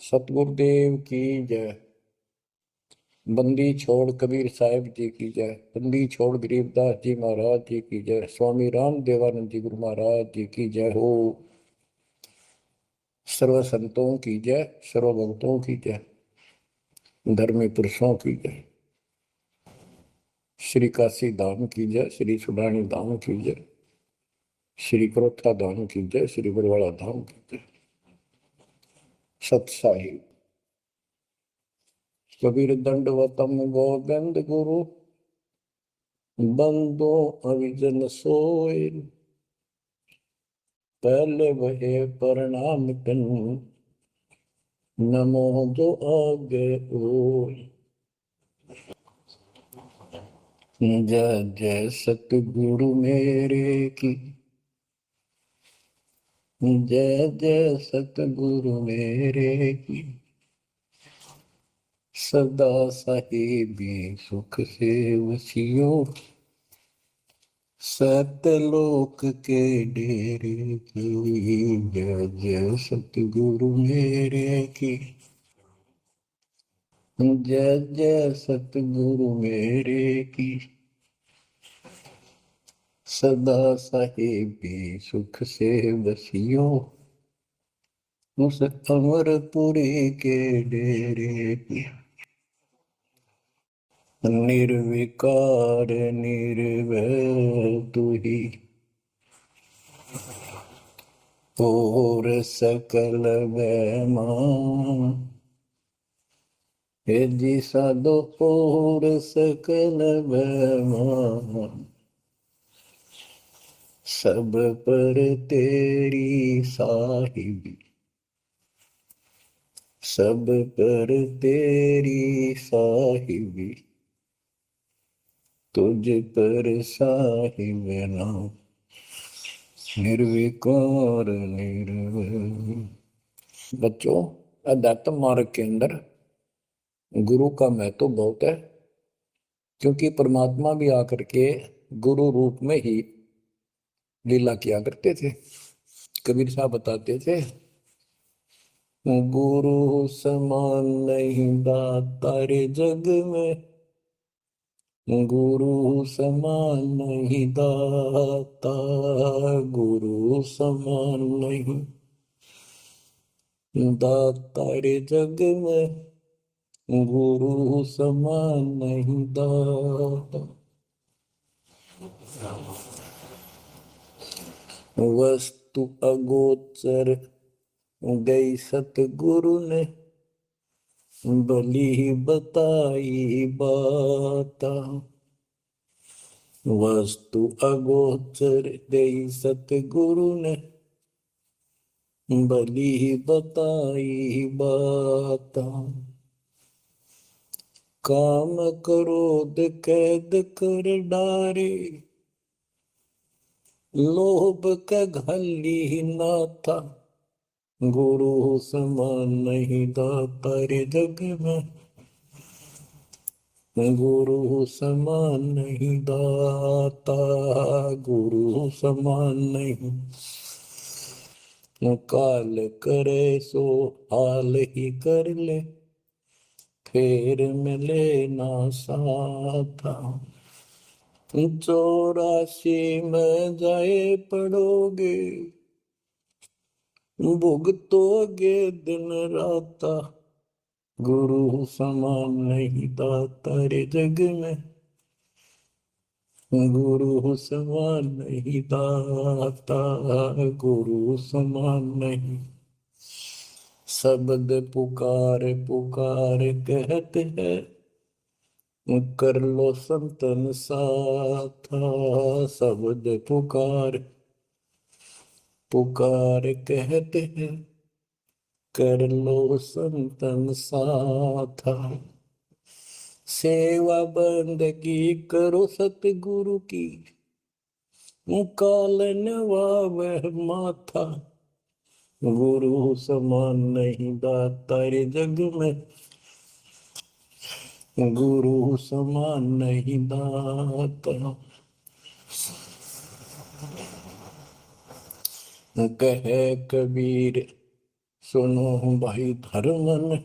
सतगुरुदेव की जय। बंदी छोड़ कबीर साहिब जी की जय। बंदी छोड़ गरीबदास जी महाराज जी की जय। स्वामी राम देवानंद जी गुरु महाराज जी की जय हो। सर्व संतों की जय, सर्व भक्तों की जय, धर्मी पुरुषों की जय। श्री काशी धाम की जय, श्री सुडानी धाम की जय, श्री क्रोथा धाम की जय, श्री बरवाड़ा धाम की जय। सत साहिब कबीर दंडवतम गोविंद गुरु बंदो अविजन सोए। पहले वहे प्रणाम कन नमो जो आगे ओय। जय जय सतगुरु मेरे की, जय जय सतगुरु मेरे की। सदा साहिबी सुख से वसियो, सतलोक के डेरे की। जय जय सतगुरु मेरे की, जय जय सतगुरु मेरे की। सदा साहिबी सुख से वसियो, उस अमरपुरी के डेरे की। निर्विकार निर्भय तू ही, और सकल वैमान। हे जी साधो और सकल वैमान। सब पर तेरी साहिबी, सब पर तेरी साहिबी। तुझ पर साहिब नाम, निर्विकार निर्भय। बच्चों, अध्यात्म मार्ग के अंदर गुरु का महत्व बहुत है, क्योंकि परमात्मा भी आकर के गुरु रूप में ही लीला किया करते थे। कबीर साहब बताते थे, गुरु समान नहीं दाता रे जग में, गुरु समान नहीं दाता, गुरु समान नहीं दाता रे जग में, गुरु समान नहीं दाता। वस्तु अगोचर गई सतगुरु ने, भली बताई बाता। वस्तु अगोचर गई सतगुरु ने, भली बताई बाता। काम क्रोध कैद कर डारे, लोभ का घली ना था, गुरु समान नहीं दाता रे जग में, गुरु समान नहीं दाता, गुरु समान नहीं। काल करे सो हाल ही कर ले, फिर मिले ना साथा। 84 में जाए पड़ोगे, भुगतोगे दिन राता, गुरु समान नहीं दाता रे जग में, गुरु समान नहीं दाता, गुरु समान नहीं। शब्द पुकार पुकार कहते हैं, कर लो संतन साथा। शब्द पुकार पुकार कहते हैं, कर लो संतन साथा। सेवा बंदगी करो सतगुरु की, काल नवावह माथा, गुरु समान नहीं दाता रे जग में, गुरु समान नहीं दाता। कहे कबीर सुनो भाई धर्मन,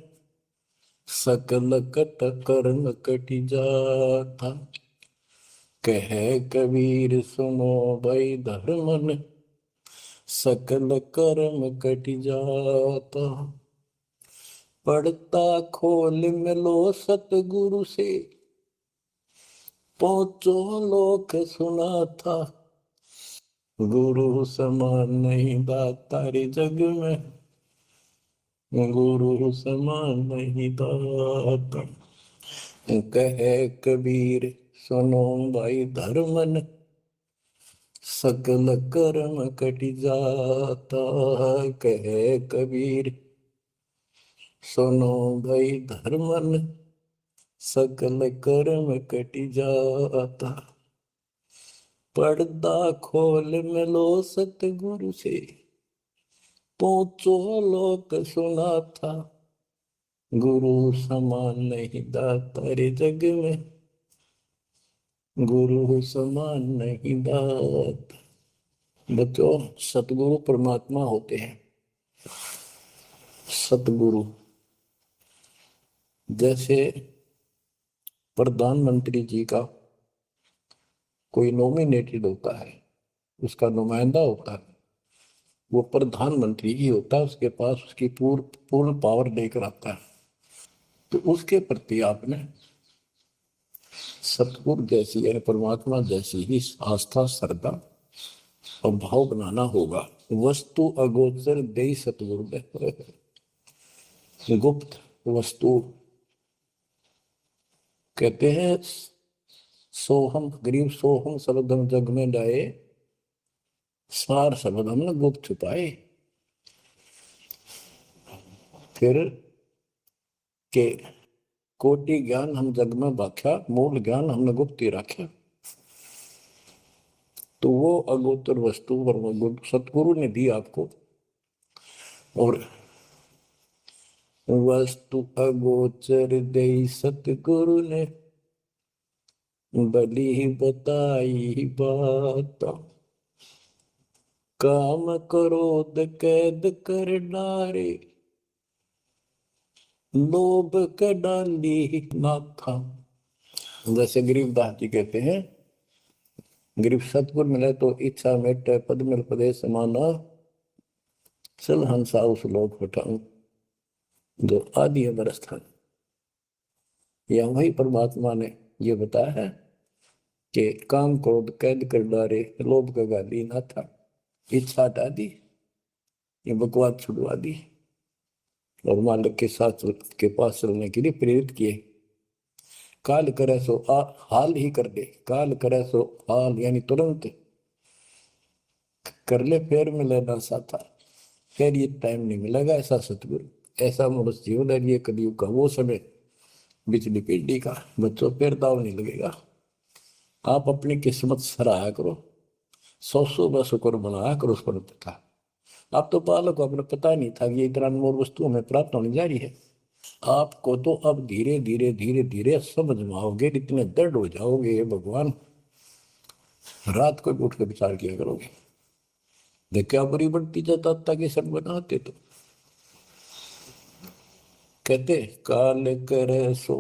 सकल कट कर्म कटि जाता। कहे कबीर सुनो भाई धर्मन, सकल कर्म कटि जाता। पढ़ता खोल मिलो सतगुरु से, पहुंचो लोक सुना था। गुरु समान नहीं दाता रे जग में, गुरु समान नहीं दाता। कहे कबीर सुनो भाई धर्मन, सकल कर्म कटि जाता। कहे कबीर सुनो भाई धर्मन, सकल कर्म कटि जाता। पर्दा खोल मिलो सतगुरु से, पहुंचो लोक सुना था। गुरु समान नहीं दाता रे जग में, गुरु समान नहीं दाता। बच्चों, सतगुरु परमात्मा होते हैं। सतगुरु जैसे प्रधानमंत्री जी का कोई नॉमिनेटेड होता है, उसका नुमाइंदा होता है, वो प्रधानमंत्री ही होता है, उसके पास उसकी पूर्ण पावर लेकर आता है। तो उसके प्रति आपने सतगुरु जैसी यानी परमात्मा जैसी ही आस्था, श्रद्धा और भाव बनाना होगा। वस्तु अगोचर दे सतगुरु दे, गुप्त वस्तु कहते हैं। सोहम गरीब सोहम शब्द जग में जाए, सार शब्द हमने गुप्त छुपाए। फिर के कोटि ज्ञान हम जग में बाख्या, मूल ज्ञान हमने गुप्त ही रखा। तो वो अगोचर वस्तु सतगुरु ने दी आपको। और वस्तु अगोचर दे सतगुरु ने, बली बताई बात। काम क्रोध कैद कर डारे, लोभ का डाली नाथा। जैसे गरीबदास जी कहते हैं, गरीब सतगुरु मिले तो इच्छा मेटे, पद मिल पदे समाना, सल हंसा उस लोक उठाऊं जो आदि अमर स्थान। या वही परमात्मा ने ये बताया है कि काम क्रोध कैद कर डारे, लोभ का गाली ना था, इच्छा हटा दी, ये बकवास छुड़वा दी और मालिक के साथ के पास चलने के लिए प्रेरित किए। काल करे सो हाल ही कर दे, काल करे सो हाल यानी तुरंत कर ले, फिर मिले ना साथा, फिर ये टाइम नहीं मिलेगा। ऐसा सतगुरु, ऐसा मनुष्य जीवन है ये कलयुग का वो समय, बिजली पीढ़ी का। बच्चों फिर दाव नहीं लगेगा। आप अपनी किस्मत सराहा करो, 100 शुक्र बनाया करो उस पर का। आप तो बालक को अपने पता नहीं था कि ये इतना अनमोल वस्तु हमें प्राप्त होने जा रही है। आपको तो अब धीरे धीरे धीरे धीरे समझ में आओगे, इतने दृढ़ हो जाओगे भगवान, रात को उठ कर विचार किया करोगे। क्या बुरी बढ़ती जाता ताकि सब बनाते। तो कहते काल करे सो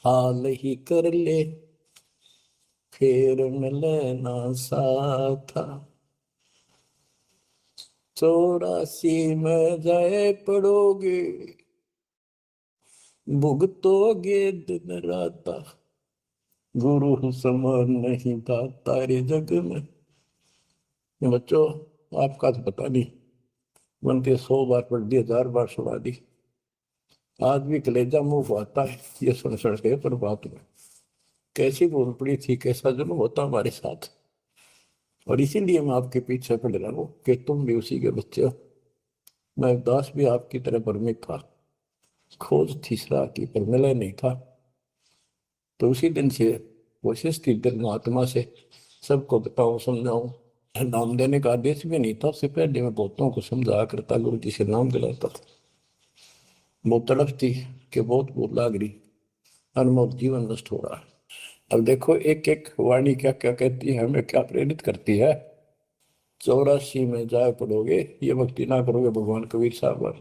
हाल ही कर ले, फिर मिले ना साथा। 84 में जाए पड़ोगे, भुगतोगे दिन राता। गुरु समान नहीं था तारे जग में। बच्चों, आपका तो पता नहीं, बनते 100 बार पढ़ दी, 1000 बार सुना दी, आज भी कलेजा मुंह को आता है ये सुन सुन के। पर बात में कैसी बोल पड़ी थी, कैसा जुल्म होता हमारे साथ। और इसीलिए मैं आपके पीछे पड़ रहा हूँ कि तुम भी उसी के बच्चे हो। मैं दास भी आपकी तरह भ्रमित था, खोज तीसरा की पर मिला नहीं था। तो उसी दिन से कोशिश थी महात्मा से सबको बताऊं, समझाऊं। नाम देने का आदेश भी नहीं था, उससे पहले मैं बहुतों को समझाया करता, गुरु जी से नाम दिलाता था। बहुत तड़प थी कि बहुत भूख लाग रही, अनमोल जीवन नष्ट हो रहा है। अब देखो एक एक वाणी क्या क्या कहती है, हमें क्या प्रेरित करती है। 84 में जाए पड़ोगे, ये भक्ति ना करोगे भगवान कबीर साहब पर,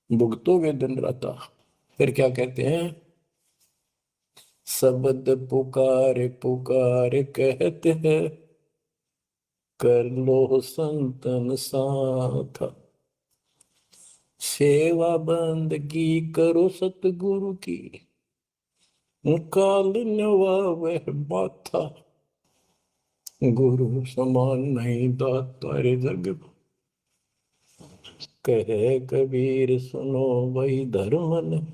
भुगतोगे दिन रात। फिर क्या कहते हैं, शब्द पुकार पुकार कहते हैं, कर लो संतन साथ, सेवा बंदगी करो सतगुरु की, काल नवावे माथा, गुरु समान नहीं दाता रे जग, कहे कबीर सुनो वही धर्मन,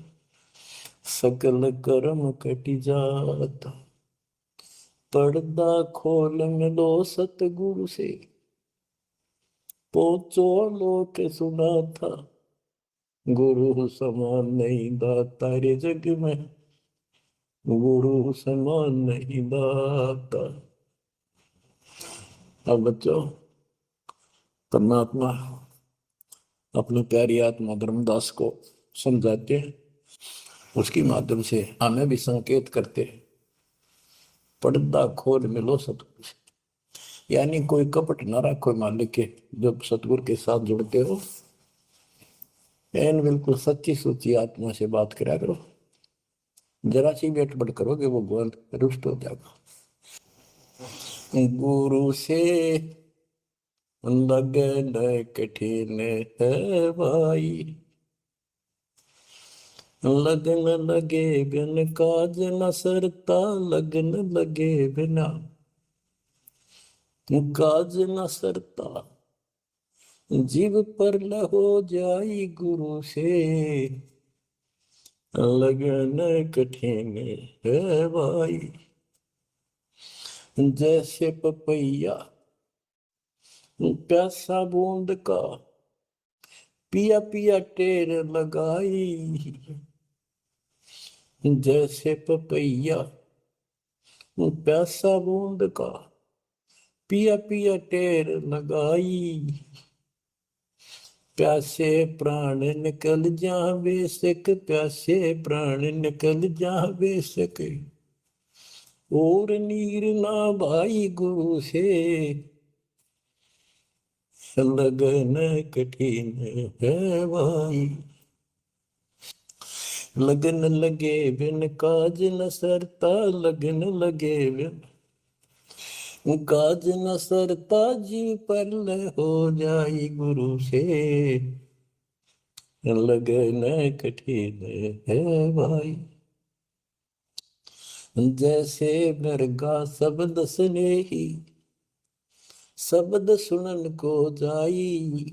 सकल कर्म कटि जाता, पर्दा खोल मिलो सतगुरु से, पहुंचो लोक सुना था, गुरु समान नहीं दाता रे जग में, गुरु समान नहीं दाता। अब बच्चों, परमात्मा अपनी प्यारी आत्मा धर्मदास को समझाते हैं, उसके माध्यम से हमें भी संकेत करते हैं, पर्दा खोल मिलो सतगुरु से, यानी कोई कपट ना रखो मालिक के, जब सतगुरु के साथ जुड़ते हो एन बिल्कुल सच्ची सुची आत्मा से बात करा करो, जरा सी भी अटपट करोगे वो भगवान रुष्ट हो जाएगा। गुरु से लगन कठिन है भाई, लगन लगे बिन काज न सरता, लगन लगे बिना काज न सरता, जीव पर हो जाई गुरु से, लगन कठिन है भाई। जैसे पपैया प्यासा बूंद का, पिया पिया टेर लगाई, जैसे पपैया प्यासा बूंद का, पिया पिया टेर लगाई, प्यासे प्राण निकल जा बेशक, प्यासे प्राण निकल जा बेशक, और नीर ना भाई गुरु से, लगन कठिन है भाई। लगन लगे बिन काज न सरता, लगन लगे बिन काज न सरता, जीव पर हो जाई गुरु से, लगन कठिन है भाई। जैसे मृगा शब्द स्नेही, शब्द सुनन को जाई,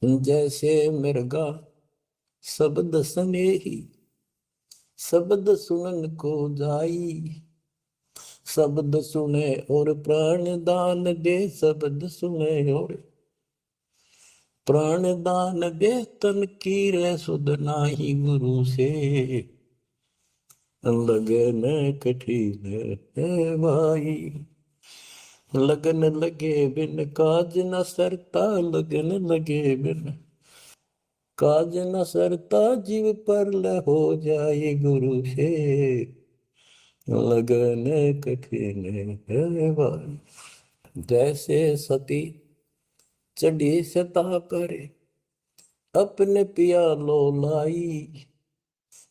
जैसे मृगा शब्द स्नेही, शब्द सुनन को जाई, शब्द सुने और प्राण दान दे, शब्द सुने और प्राण दान दे, तन की रे सुध नाही गुरु से, लगन कठिन है भाई। लगन लगे बिन काज न सरता, लगन लगे बिन काज न सरता, जीव पर हो जाए गुरु से, लगन कठिन है भाई। जैसे सती चढ़ी सता करे, अपने पिया लो लाई,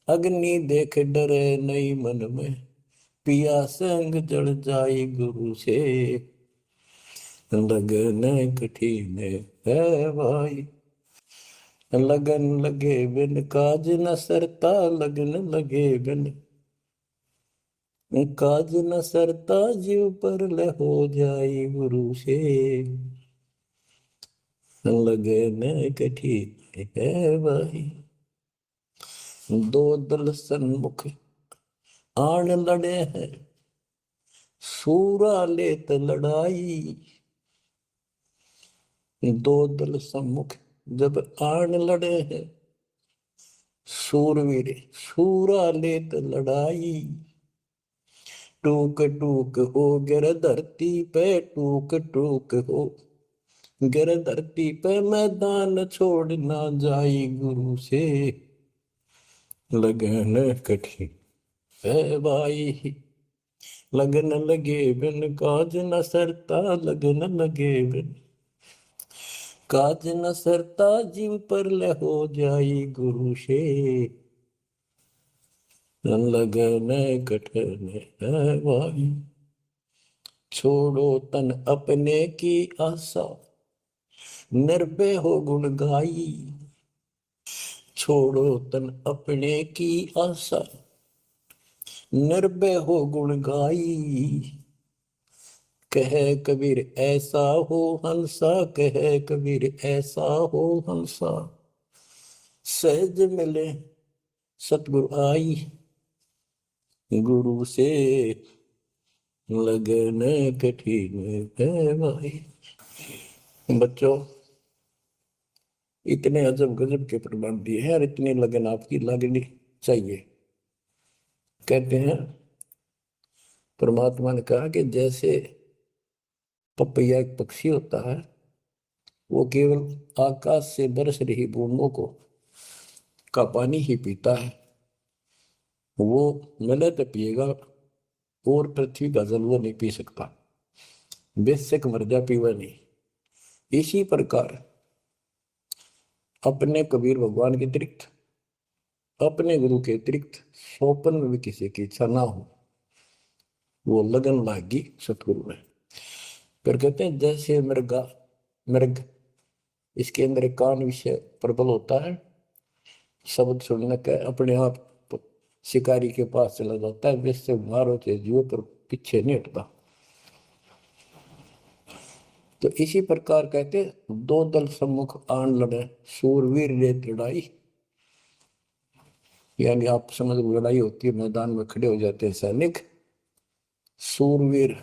अग्नि देख डरे नहीं मन में, पिया संग जड़ जाई गुरु से, लगन कठिन है भाई। लगन लगे बिन काज न सरता, लगन लगे बिन काज न सरता, जीव पर हो जाई गुरु से, लगन कठिन है भाई। दो दल सन्मुख आन लड़े हैं, सूरा लेत लड़ाई, दो दल सम्मुख जब आन लड़े हैं, सूरवीर सूरा लेत लड़ाई, टूक टूक हो गिर धरती पे, टूक टूक हो गिर धरती पे, मैदान छोड़ ना जाई गुरु से, लगन कठिन है भाई। लगन लगे बिन काज न सरता, लगन लगे बिन काज न सरता, जीव पर ले हो जाई गुरु से, लगन कठन है भाई। छोड़ो तन अपने की आशा, निर्भय हो गुण गाई। छोड़ो तन अपने की आशा, निर्भय हो गुण गाई। कहे कबीर ऐसा हो हंसा, कहे कबीर ऐसा हो हंसा, सहज मिले सतगुरु आई। गुरु से लगन कठिन है भाई। बच्चों, इतने अजब गजब के प्रमाण दिए हैं और इतनी लगन आपकी लगनी चाहिए। कहते हैं परमात्मा ने कहा कि जैसे पपैया एक पक्षी होता है, वो केवल आकाश से बरस रही बूंदों को का पानी ही पीता है, वो मिले तो पिएगा, और पृथ्वी का जल वो नहीं पी सकता, बेशक मर जा पीवा नहीं। इसी प्रकार अपने कबीर भगवान के अतिरिक्त, अपने गुरु के अतिरिक्त सोपन में भी किसी की इच्छा ना हो, वो लगन लागी सतगुरु में। फिर कहते हैं जैसे मृगा, मृग इसके अंदर एक कान विषय प्रबल होता है, शब्द सुनने का अपने आप शिकारी के पास चला जाता है, जिससे मारो चाहे जीव पर पीछे नहीं हटता। तो इसी प्रकार कहते दो दल सम्मुख आन लड़े, सूरवीर रेत लड़ाई। यानी आप समझ लो लड़ाई होती है, मैदान में खड़े हो जाते हैं सैनिक, सूरवीर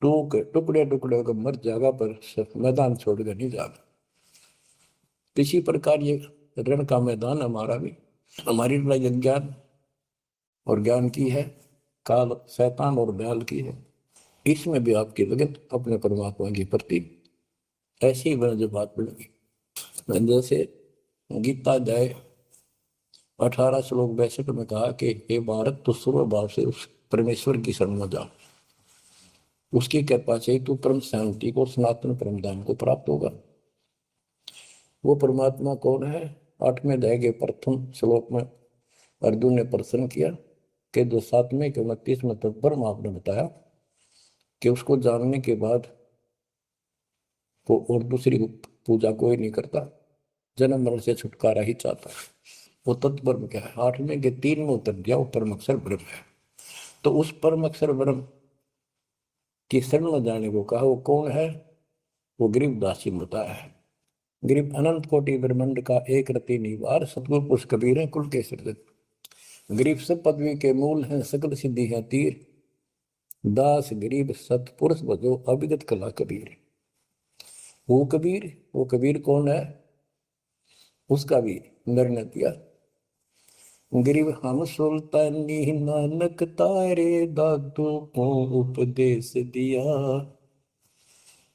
टुकड़े टुकड़े होकर मर जाएगा, पर मैदान छोड़कर नहीं जाएगा। इसी प्रकार ये रण का मैदान हमारा भी, हमारी लड़ाई अज्ञान और ज्ञान की है, काल शैतान और दयाल की है। इसमें भी आपकी लगन अपने परमात्मा के प्रति ऐसी ही बने जो बात बढ़ेगी। जैसे गीता अध्याय 18 श्लोक 62 में कहा कि हे भारत, तू सर्व भाव से उस परमेश्वर की शरण में जा, उसकी कृपा से तू परम शांति को, सनातन परम धाम को प्राप्त होगा। वो परमात्मा कौन है? 8वें अध्याय के प्रथम श्लोक में अर्जुन ने प्रश्न किया कि जो 7वें के 29 में ब्रह्म आपने बताया कि उसको जानने के बाद वो और दूसरी पूजा कोई नहीं करता, जन्म मरण से छुटकारा ही चाहता है। वो तत्ब्रह्म क्या है? 8वें के 3 में उत्तर दिया, वो परम अक्षर ब्रह्म है। तो उस परम अक्षर ब्रह्म की शरण में जाने को कहा, वो कौन है? वो गरीबदास जी बताया है। गरीब अनंत कोटि ब्रह्मांड का एक रति निवार, सतगुरु पुरुष कबीर है कुल के सृजक। गरीब सब पदवी के मूल हैं, सकल सिद्धि है तीर, दास गरीब सतपुरुष बजो अविगत कला कबीर। वो कबीर कौन है? उसका भी निर्णय दिया। गरीब हम सुल्तानी नानक तारे, दादू को उपदेश दिया,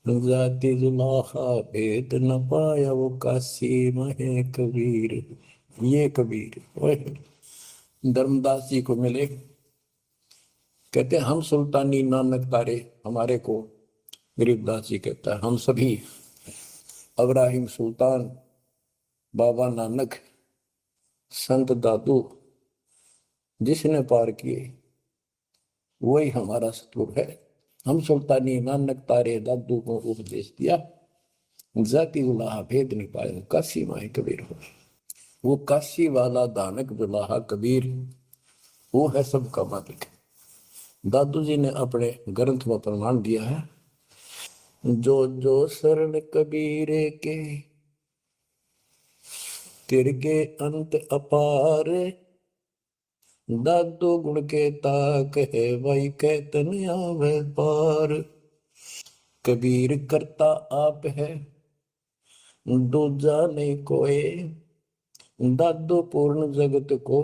जाति जुलाहा भेद न पाया, वो काशी महे कबीर। ये कबीर धर्मदास जी को मिले, कहते हम सुल्तानी नानक तारे, हमारे को गरीबदास जी कहता है हम सभी अब्राहिम सुल्तान, बाबा नानक, संत दादू जिसने पार किए वही हमारा सतगुरु है। हम सुल्तानी नानक तारे, दादू को उपदेश दिया, जाति उलाहा भेद नहीं पाया, काशी माए कबीर हो। वो काशी वाला दानक दुलाहा कबीर, वो है सबका मालिक। दादू जी ने अपने ग्रंथ में प्रमाण दिया है, जो जो शरण कबीरे के, तिरगे अंत अपार, दादू गुण के ताक है, वही कहतन आवे पार। कबीर करता आप है, दूजा नहीं कोई, दादू पूर्ण जगत को,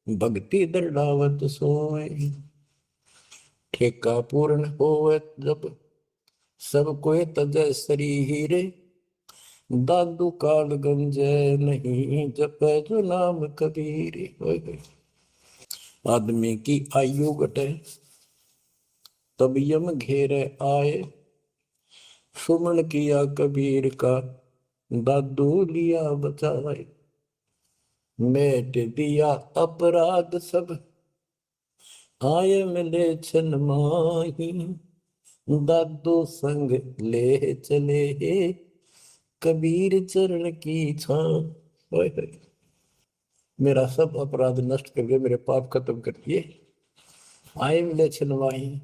भक्ति दृढ़ावत सोए। ठेका पूर्ण होवे जब, सब कोई तजय शरीर, दादू काल गंजय नहीं, जपे जो नाम कबीर। आदमी की आयु घटे तब यम घेरे आए। सुमन किया कबीर का दादू लिया बचाए। मेट दिया अपराध सब आए मिले छन माही। दादू संग ले चले कबीर चरण की छां। मेरा सब अपराध नष्ट कर दिए, मेरे पाप खत्म कर दिए। आए मिले छन माही,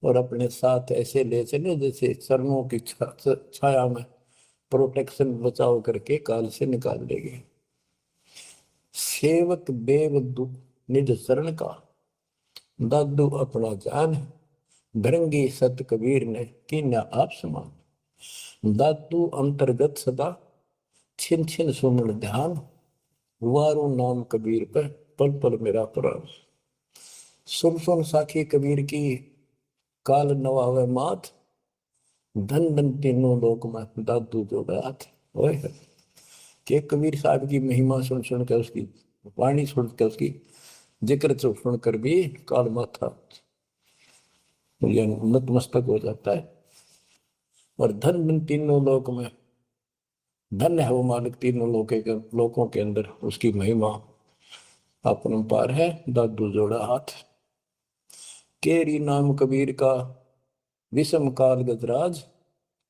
और अपने साथ ऐसे ले चले जैसे चरणों की छाया में प्रोटेक्शन बचाव करके काल से निकाल लेंगे। सेवक देव निज शरण का दादू अपना जान। भृंगी सत कबीर ने कीन्या आप समान। दादू अंतर्गत सदा छिन छिन सुमन ध्यान। वारू नाम कबीर पर पल पल मेरा प्राण। सुन सुन साखी कबीर की काल नवावे मात। धन धन तीनों लोक में दादू जोड़ा हाथ। के कबीर साहब की महिमा सुन सुन कर, उसकी वाणी सुन कर, उसकी जिक्र सुन कर भी काल माथा नतमस्तक हो जाता है। और धन धन तीनों लोक में, धन्य है वो मालिक तीनों लोकों के अंदर, उसकी महिमा अपरंपार है। दादू जोड़ा हाथ। केरी नाम कबीर का विषम काल गजराज।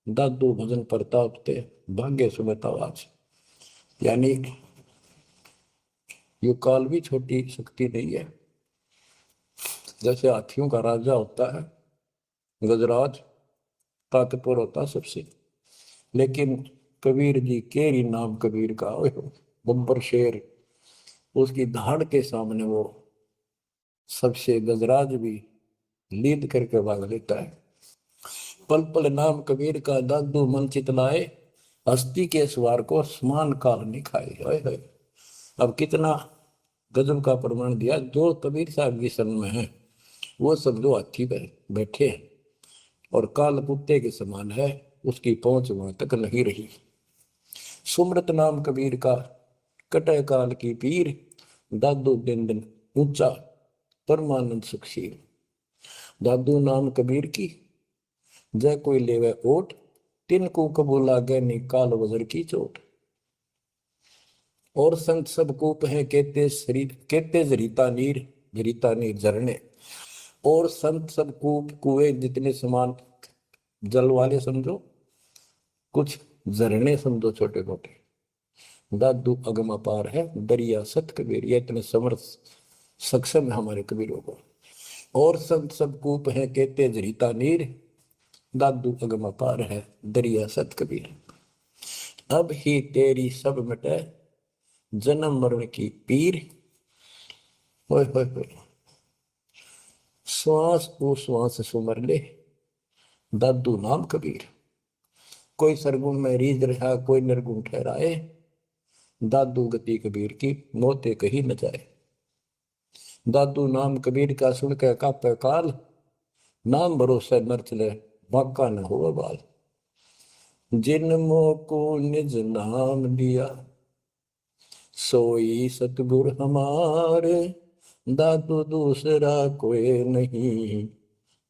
दादू भजन प्रताप ते भाग्य सुबह आवाज। यानी ये काल भी छोटी शक्ति नहीं है। जैसे हाथियों का राजा होता है गजराज, ताकतवर होता सबसे, लेकिन कबीर जी केरी नाम कबीर का बब्बर शेर, उसकी धाड़ के सामने वो सबसे गजराज भी लीद करके भाग लेता है। पल पल नाम कबीर का दादू मन चितलाए। हस्ती के सवार को समान काल नहीं खाए। अब कितना गजब का प्रमाण दिया। जो कबीर साहब की शरण में है वो सब जो हाथी पर बैठे हैं और काल कुत्ते के समान है, उसकी पहुंच वहां तक नहीं रही। सुमरत नाम कबीर का कटे काल की पीर। दादू दिन दिन ऊंचा परमानंद सुखशील। दादू नाम कबीर की जय कोई लेवे ओट। तिनको कबू लागे नी काल वजर की चोट। और संत सब कूप है कहते शरीर, कहते जरीता नीर झरने। और संत सब कूप कुएं जितने समान जल वाले समझो, कुछ झरने समझो छोटे मोटे। दादू अगम अपार है दरिया सत कबीर। ये इतने समर्थ सक्षम है हमारे कबीरों को। और संत सब कूप है कहते जरीता नीर। दादू अगम अपार है दरिया सत कबीर। अब ही तेरी सब मिटे जन्म मरण की पीर। होय होय होय। श्वास को श्वास सुमर ले दादू नाम कबीर। कोई सरगुण में रीझ रहा, कोई निर्गुण ठहराए। दादू गति कबीर की मोते कही न जाए। दादू नाम कबीर का सुन के कापे काल। नाम भरोसे नर चले बाका न हो बाल। जिन मोह को निज नाम दिया सोई सतगुर हमारे। दादू दूसरा कोई नहीं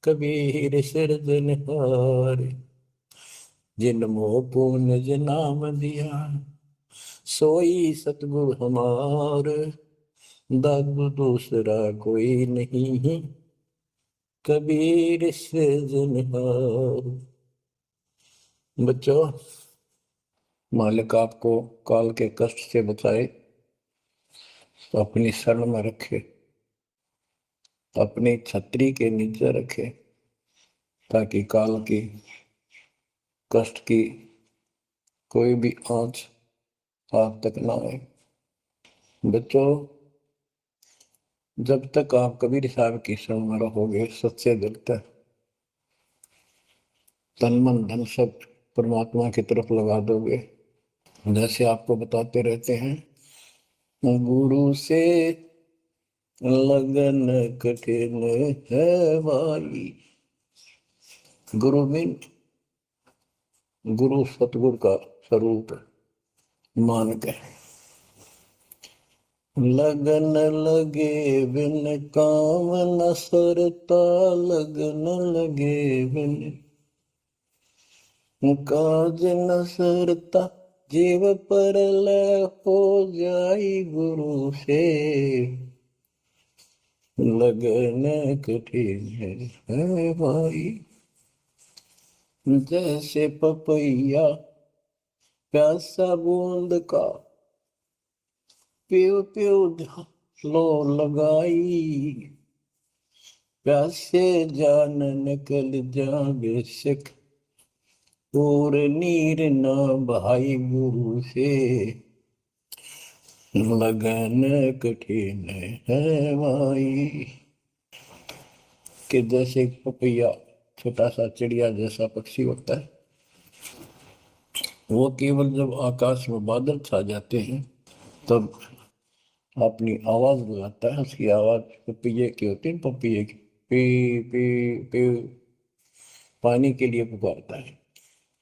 कबीर सिरजनहार। जिन मोह को निज नाम दिया सोई सतगुर हमार। दादू दूसरा कोई नहीं कबीर सिरजनहार। बच्चों, मालिक आपको काल के कष्ट से बचाए, तो अपनी शरण में रखे, अपनी छतरी के नीचे रखे, ताकि काल की कष्ट की कोई भी आंच आप तक ना आए। बच्चों, जब तक आप कबीर साहब की शरण में रहोगे, सच्चे दिल तक तन मन धन सब परमात्मा की तरफ लगा दोगे। जैसे आपको बताते रहते हैं, गुरु से लगन कठिन है भाई। गुरु मीन गुरु सतगुरु का स्वरूप मान के लगन लगे बिन काम न सरता, लगन लगे बिन काज न सरता, जीव पर लय हो जाई गुरु से, लगन कठिन है भाई। जैसे पपैया प्यासा बूंद का, प्यू प्यू लो लगाई, प्यासे जान निकल जावे सिख, और नीर न भाई गुरु से, लगन कठिन है भाई। कि जैसे पपैया छोटा सा चिड़िया जैसा पक्षी होता है, वो केवल जब आकाश में बादल छा जाते हैं तब अपनी आवाज लगाता है। उसकी आवाज पपैये की होती है, पपैये की पी पी पी, पानी के लिए पुकारता है।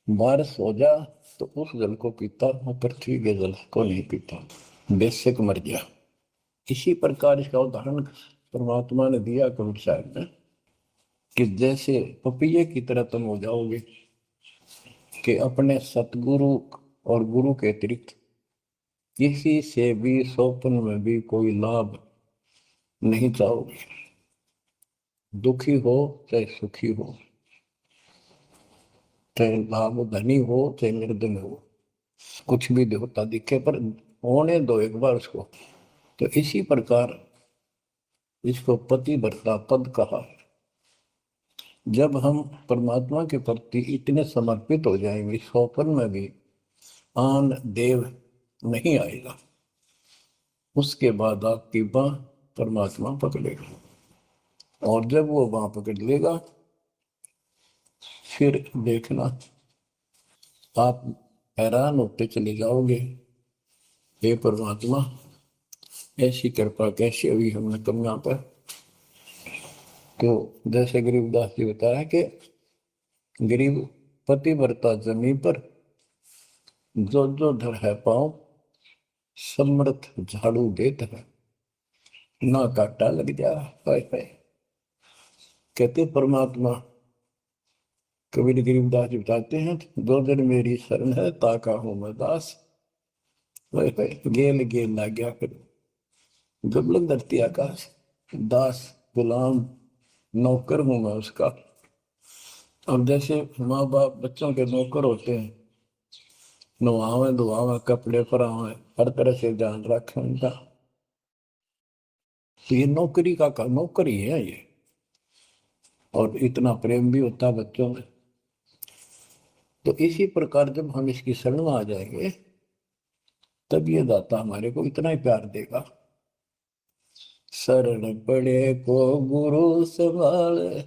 बारिश हो जा तो उस जल को पीता, पृथ्वी के जल को नहीं पीता, बेशक मर गया। इसी प्रकार इसका उदाहरण परमात्मा ने दिया कबीर साहब ने, कि जैसे पपैये की तरह तुम हो जाओगे कि अपने सतगुरु और गुरु के अतिरिक्त किसी से भी स्वप्न में भी कोई लाभ नहीं चाहोगे। दुखी हो चाहे सुखी हो, चाहे लाभ धनी हो चाहे निर्धन हो, कुछ भी देवता दिखे पर होने दो एक बार उसको। तो इसी प्रकार इसको पतिव्रता पद कहा। जब हम परमात्मा के प्रति इतने समर्पित हो जाएंगे, स्वप्न में भी आन देव नहीं आएगा, उसके बाद आपकी बाह परमात्मा पकड़ेगा। और जब वो बाह पकड़ लेगा फिर देखना आप हैरान होते चले जाओगे, हे परमात्मा ऐसी कृपा कैसी हुई हमने कन्या पर। तो जैसे गरीबदास जी बताया कि गरीब पतिव्रता जमी पर, जो जो धर है पाँव, समर्थ झाड़ू देत है, ना काटा लग जा। हाय हाय। कहते परमात्मा कबीर गरीबदास जी बताते हैं, दो दिन मेरी शरण है ताका हूं मैं दास। हाय हाय, गेल गेल ला गया फिर जब लग धरती आकाश, दास गुलाम नौकर हूं मैं उसका। अब जैसे माँ बाप बच्चों के नौकर होते हैं, नवावे धुआवे कपड़े परावे हर तरह से ध्यान रखें उनका, तो ये नौकरी का नौकरी है ये। और इतना प्रेम भी होता है बच्चों में। तो इसी प्रकार जब हम इसकी शरण में आ जाएंगे तब ये दाता हमारे को इतना ही प्यार देगा। शरण पड़े को गुरु संभाले,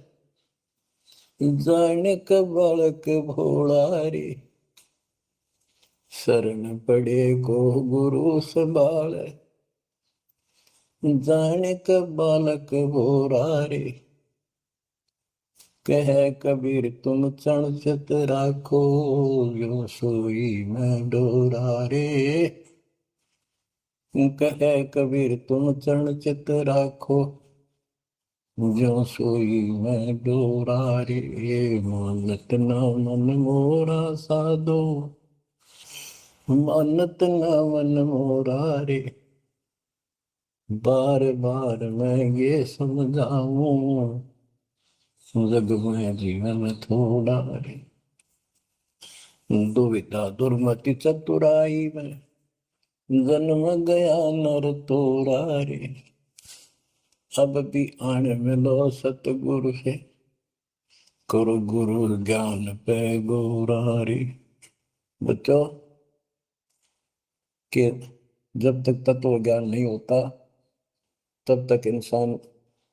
जाने का बालक भोला रे। शरण पड़े को गुरु संभाले, जाने का बालक भोला रे। कह कबीर तुम चण चित राखो, यो सोई मैं डोरा रे। कह कबीर तुम चरण चित राखो, जो सोई मैं डोरा रे। मानत न मन मोरा साधो, मानत न मन मोरा रे। बार बार मैं ये समझाऊं, जग में जीवन थोड़ा रे। दुविधा दुर्मति चतुराई में, जन्म गया नर तोरा रे। अब भी आन मिलो सतगुरु से, करो गुरु ज्ञान पे गोरा रे। बच्चों कि जब तक तत्व ज्ञान नहीं होता तब तक इंसान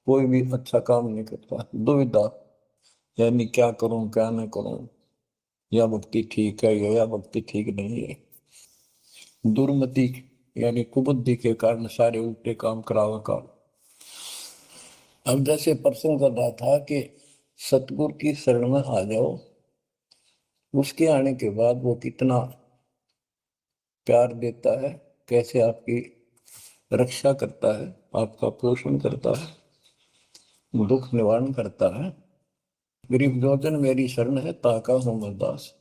कोई भी अच्छा काम नहीं करता। दुविधा यानी क्या करूं क्या ना करूं, या भक्ति ठीक है या भक्ति ठीक नहीं है। दुर्मति यानी कुबुद्धि के कारण सारे उल्टे काम करावा का। अब जैसे प्रसंग कर रहा था कि सतगुरु की शरण में आ जाओ, उसके आने के बाद वो कितना प्यार देता है, कैसे आपकी रक्षा करता है, आपका पोषण करता है, दुख निवारण करता है। गरीब जोजन मेरी शरण है, ताका हूं मैं दास।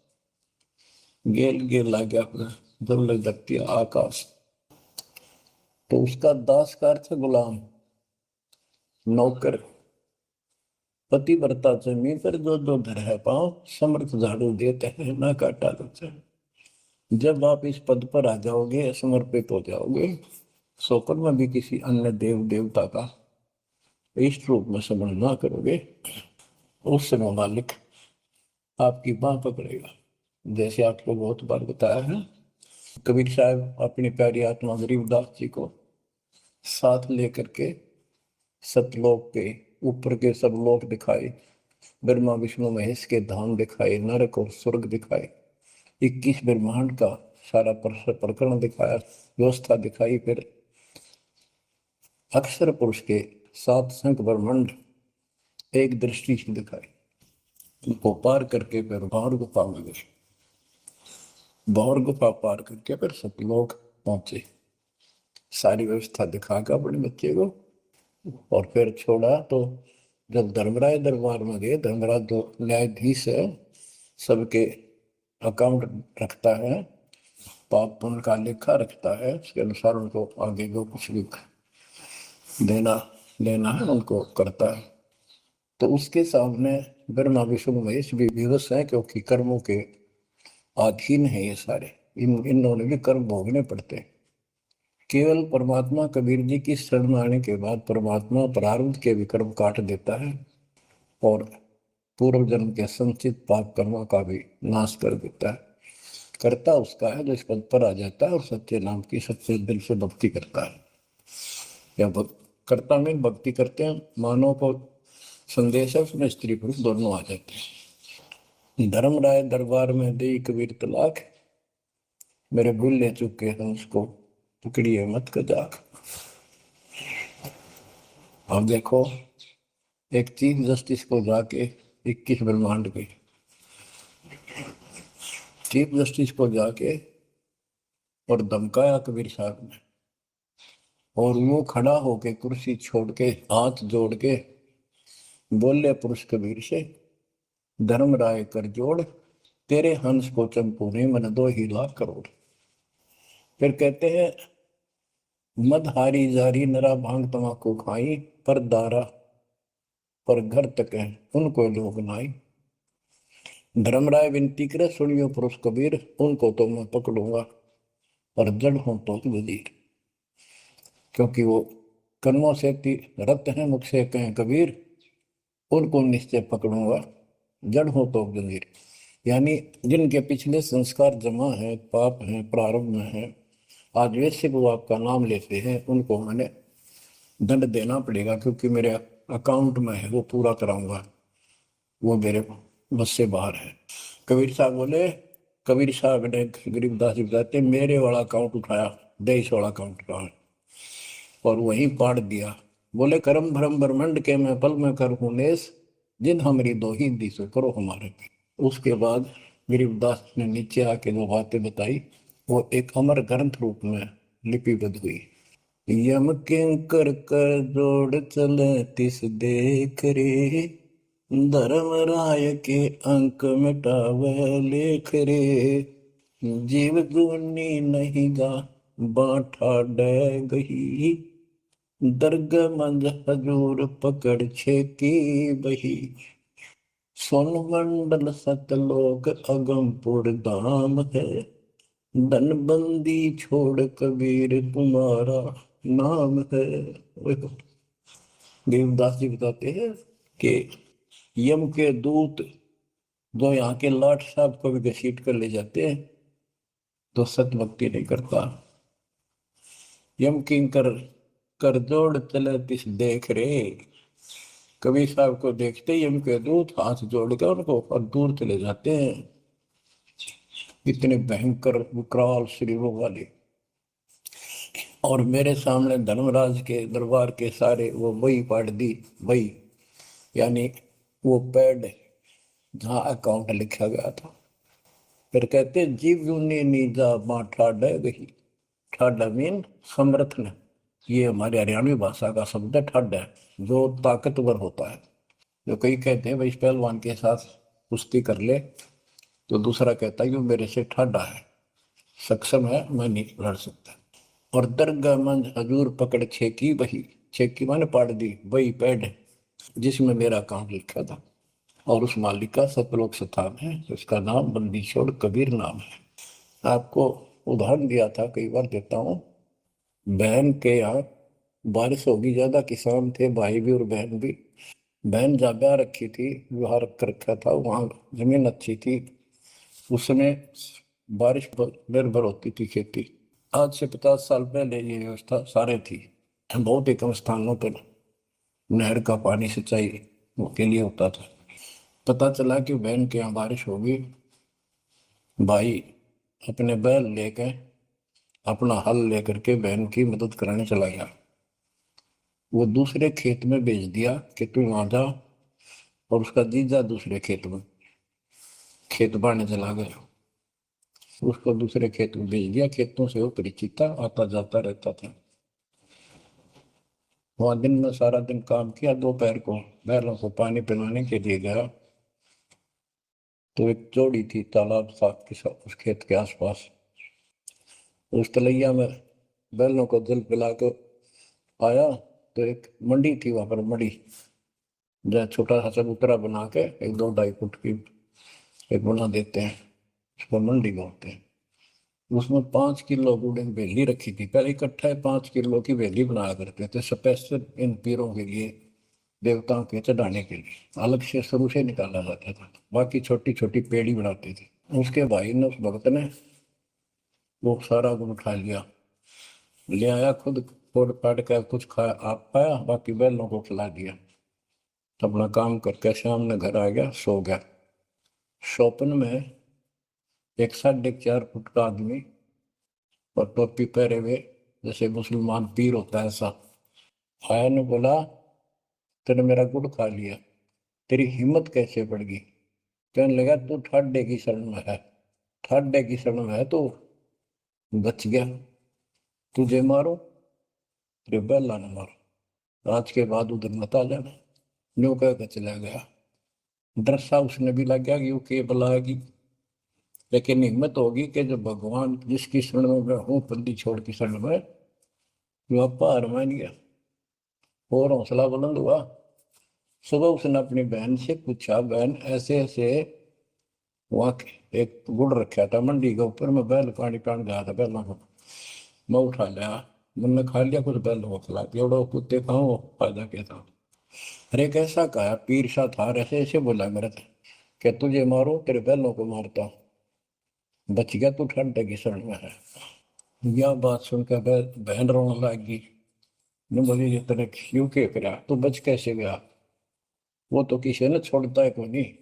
गेल गेल ला गया अपना, जब लग धरती आकाश। तो उसका दास का अर्थ है गुलाम, नौकर। पतिव्रता जमी पर जो जो धर है पाँव, समर्थ झाड़ू देते हैं ना काटा देते हैं। जब आप इस पद पर आ जाओगे, समर्पित हो जाओगे, सोपर में भी किसी अन्य देव देवता का इष्ट रूप में समझ ना करोगे, उस समय मालिक आपकी बाह पकड़ेगा। जैसे आपको बहुत बार बताया है, कबीर साहब अपनी प्यारी आत्मा गरीबदास जी को साथ लेकर के सतलोक के ऊपर के सब लोक दिखाए, ब्रह्मा विष्णु महेश के धाम दिखाए, नरक और स्वर्ग दिखाए, 21 ब्रह्मांड का सारा प्रकरण दिखाया, व्यवस्था दिखाई। फिर अक्षर पुरुष के 7 संख ब्रह्मांड एक दृष्टि से दिखाई। उनको पार करके फिर भौर गुफा में गए, भौर गुफा पार करके फिर सतलोक पहुंचे, सारी व्यवस्था दिखाकर अपने बच्चे को, और फिर छोड़ा। तो जब धर्मराज दरबार में गए, धर्मराज जो न्यायाधीश है, सबके अकाउंट रखता है, पाप पुण्य का लेखा रखता है, उसके अनुसार उनको आगे जो कुछ भी देना लेना है उनको करता है। तो उसके सामने ब्रह्मा विष्णु महेश भी विवश है, क्योंकि कर्मों के अधीन है ये सारे, इन्होंने भी कर्म भोगने पड़ते हैं। केवल परमात्मा कबीर जी की शरण आने के बाद परमात्मा प्रारब्ध के भी कर्म काट देता है और पूर्व जन्म के संचित पाप कर्मों का भी नाश कर देता है। करता उसका है जो इस पद पर आ जाता है और सच्चे नाम की सच्चे दिल से भक्ति करता है। या करता में भक्ति करते हैं, मानव को संदेश है, उसमें स्त्री पुरुष दोनों आ जाते हैं। धर्मराय दरबार में दे कबीर तलाक, मेरे भूलने चुके हैं उसको पकड़िए मत कजाक। अब देखो, एक चीफ जस्टिस को जाके 21 ब्रह्मांड के चीफ जस्टिस को जाके और धमकाया कबीर साहब ने, और वो खड़ा होके कुर्सी छोड़ के हाथ जोड़ के बोले पुरुष कबीर से, धर्मराय कर जोड़, तेरे हंस को चंपूने मन 2 लाख करोड़। फिर कहते हैं, मद हारी जारी नरा भांग तमाकू खाई, पर दारा पर घर तक है उनको लोग नाई। धर्मराय विनती करे, सुनियो पुरुष कबीर, उनको तो मैं पकड़ूंगा और जड़ हूं तो वजीर। क्योंकि वो कर्मों से रत हैं, मुख से कहें कबीर, उनको निश्चय पकड़ूंगा, जड़ हो तो वजीर। यानी जिनके पिछले संस्कार जमा है, पाप है, प्रारंभ में है, आज वैसे वो आपका नाम लेते हैं, उनको मैंने दंड देना पड़ेगा, क्योंकि मेरे अकाउंट में है, वो पूरा कराऊंगा, वो मेरे बस से बाहर है। कबीर साहब बोले, कबीर साहब ने गरीबदास जी बताते, मेरे वाला अकाउंट उठाया, 23 वाला अकाउंट उठाया और वहीं पाड़ दिया। बोले, करम भरम ब्रह्मंड के मैं पल में कर हूं नेस, जिन हमारी दो ही दी सो करो हमारे पे। उसके बाद गरीबदास ने नीचे आके जो बातें बताई, वो एक अमर ग्रंथ रूप में लिपिबद्ध हुई। यम किंकर कर जोड़ चले तिस देख रे, धर्म राय के अंक मिटावे लेख रे, जीव जूनी नहीं गा बाठा डे गही, दर्ग मंज हजूर पकड़ छेकी बही, सोन मंडल सतलोक अगमपुर धाम है, धनबंदी छोड़ कबीर तुम्हारा नाम है। देवदास जी बताते हैं कि यम के दूत जो यहाँ के लाट साहब को भी घसीट कर ले जाते हैं, तो सत भक्ति नहीं करता। यम किंकर कर जोड़ चले तिस देख रे, कबीर साहब को देखते ही यम के दूत हाथ जोड़ कर उनको और दूर चले जाते हैं। इतने भयंकर विकराल शरीरों वाले, और मेरे सामने धर्मराज के दरबार के सारे वो वही पाड़ दी, वही यानी वो पैड जहाँ अकाउंट लिखा गया था। फिर कहते, जीव यूनी नीजा मां ठाडा गही, ठाडा मीन समर्थ ने, ये हमारी हरियाणवी भाषा का शब्द है ठड है, जो ताकतवर होता है। जो कई कहते हैं भाई इस पहलवान के साथ कुश्ती कर ले, तो दूसरा कहता है कि वो मेरे से ठाडा है, सक्षम है, मैं नहीं लड़ सकता। और दरगाह मंज हजूर पकड़ छेकी वही, छेकी माने पाड़ दी वही पैड जिसमें मेरा काम लिखा था। और उस मालिक का सतलोक स्थान है, उसका नाम बंदी छोड़ कबीर नाम है। आपको उदाहरण दिया था, कई बार देता हूँ। बहन के यहाँ बारिश होगी ज्यादा, किसान थे भाई भी और बहन भी। बहन जहाँ ब्याह रखी थी, विवाह रख रखा था, वहाँ जमीन अच्छी थी, उसमें बारिश पर निर्भर होती थी खेती। आज से 50 साल पहले ये व्यवस्था सारे थी। बहुत ही कम स्थानों पर नहर का पानी सिंचाई के लिए होता था। पता चला कि बहन के यहाँ बारिश होगी, भाई अपने बैल लेकर, अपना हल लेकर के बहन की मदद कराने चला गया। वो दूसरे खेत में भेज दिया कि तू वहां जा, और उसका जीजा दूसरे खेत में खेत बाड़ने चला गया। उसको दूसरे खेत में भेज दिया, खेतों से वो परिचित था, आता जाता रहता था। वहां दिन में सारा दिन काम किया, दोपहर को बैलों को पानी पिलाने के लिए गया, तो एक चौड़ी थी तालाब साथ के साथ उस खेत के आसपास। उस तलैया में बैलों को जल पिला कर आया, तो एक मंडी थी वहां पर, मंडी जहाँ छोटा सा चबूतरा बना के 1-2 ढाई फुट की एक बना देते हैं, उसको मंडी बोलते हैं। उसमें 5 किलो गुड़ की बेली रखी थी, पहले इकट्ठा 5 किलो की बेली बनाया करते थे स्पेशल इन पीरों के लिए, देवताओं के चढ़ाने के लिए अलग से शुरू से निकाला जाता था। बाकी छोटी छोटी पेड़ी बनाते थे। उसके भाई ने, उस भक्त ने, वो सारा गुड़ उठा लिया, ले आया, खुद फोड़ फाड़ कर कुछ खाया, आप खाया, बाकी बैलों को खिला दिया। अपना काम करके शाम में घर आ गया, सो गया। स्वप्न में एक 4.5 फुट का आदमी और टोपी पहरे हुए, जैसे मुसलमान पीर होता है ऐसा, आया ने बोला, तेने मेरा गुड़ खा लिया, तेरी हिम्मत कैसे बढ़ गई? कहने लगा, तू ठाडे की शरण में है, ठाडे की शरण में है तो बच गया, तुझे मारो तेरे बैला ने मारो, आज के बाद उधर मत आ जाना। न्यू कह के चला गया। डर सा उसने भी लग गया कि वो के बुलाएगी, लेकिन हिम्मत होगी कि जो भगवान जिसकी शरण में मैं हूँ, बंदी छोड़ की शरण में, वो आपा हार मान गया और हौसला बुलंद हुआ। सुबह उसने अपनी बहन से पूछा, बहन ऐसे ऐसे, वहां एक गुड़ रखा था मंडी के ऊपर, मैं बैल पानी पान गया था बैलों को, मैं उठा लिया, मैंने खा लिया, कुछ बैलों को खिला दिया, और कुत्ते खाओ फायदा क्या था? अरे कैसा कहा, पीर सा था, ऐसे ऐसे बोला मेरे से कि तुझे मारो तेरे बैलों को मारता, बच गया तू ठंडे की शरण में है। यह बात सुनकर बहन रोने लगी। ने बोली, ये तेरे क्यों के करा, तू बच कैसे गया? वो तो किसी ने छोड़ता है कोई नहीं,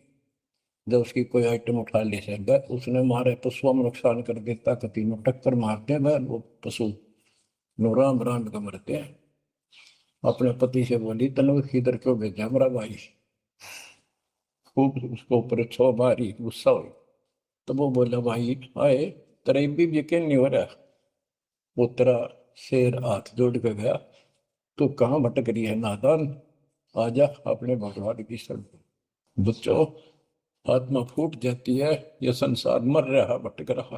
जब उसकी कोई आइटम उठा ली से उसने मारे पशुओं में नुकसान कर देता, कति में टक्कर मारते हैं वह, वो पशु नो राम राम का मरते हैं। अपने पति से बोली, तनु इधर क्यों भेजा मेरा भाई? खूब उसको ऊपर छो मारी, गुस्सा हुई। तो वो बोला, भाई आए, तेरा भी यकीन नहीं हो रहा? वो तेरा शेर हाथ जोड़ के गया, तू कहाँ भटक रही है नादान, आजा अपने भगवान की शरण। बच्चों, आत्मा फूट जाती है, यह संसार मर रहा, भटक रहा,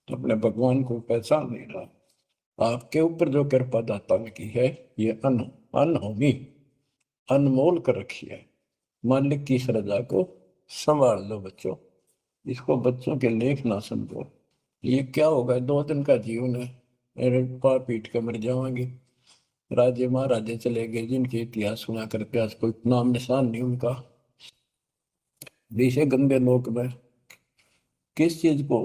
तो अपने भगवान को पहचान नहीं रहा। आपके ऊपर जो कृपा दाता ने की है, ये अनहोनी अनमोल कर रखी है। मालिक की श्रद्धा को संभाल लो बच्चों, इसको बच्चों के लेख ना समझो। ये क्या होगा, 2 दिन का जीवन है, मेरे पार पीट के मर जावांगे। राजे महाराजे चले गए, जिनके इतिहास सुना करके आज कोई नाम निशान नहीं उनका। विषय गंदे लोक में किस चीज को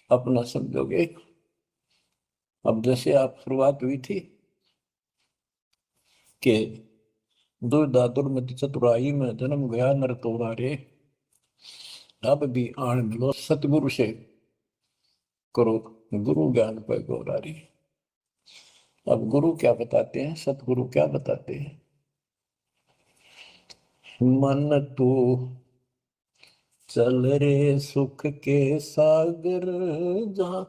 अपना समझोगे? अब जैसे आप शुरुआत हुई थी कि दुर्दादुर मति चतुराई में जन्म गया नर तोरा रे, अब भी आन मिलो सतगुरु से, करो गुरु ज्ञान पर गौरारी। अब गुरु क्या बताते हैं, सतगुरु क्या बताते हैं? मन तू चल रे सुख के सागर, जहाँ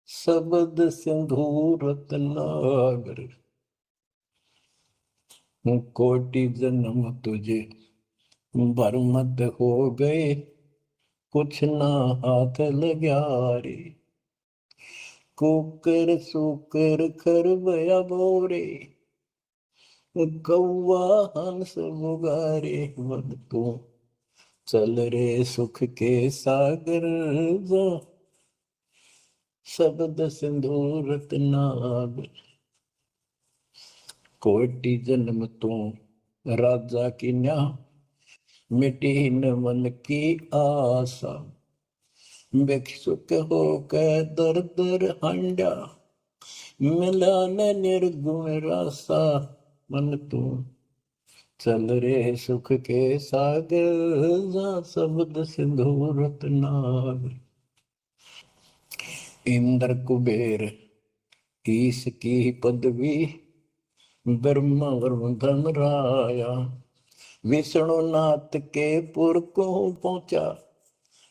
शब्द सिंधु रत्नागर, कोटि जन्म तुझे बरमत हो गए, कुछ ना हाथ लग्या रे। कुकर सुकर खरबया बोरे, कौआ हंस बुगारे। मत तू चल रे सुख के सागर जा, शब्द सिंधु रत्नागर। कोटि जन्म तू राजा की न्या, मिटी न मन की आशा। भिक्षुक होकर दर दर हंडा, मिला न निर्गुण रासा। मन तू चल रे सुख के सागर जा, शब्द सिंधु रत्नागर। इंद्र कुबेर ईश की पदवी, ब्रह्मा वरुण धनराया। विष्णु नाथ के पुर को पहुंचा,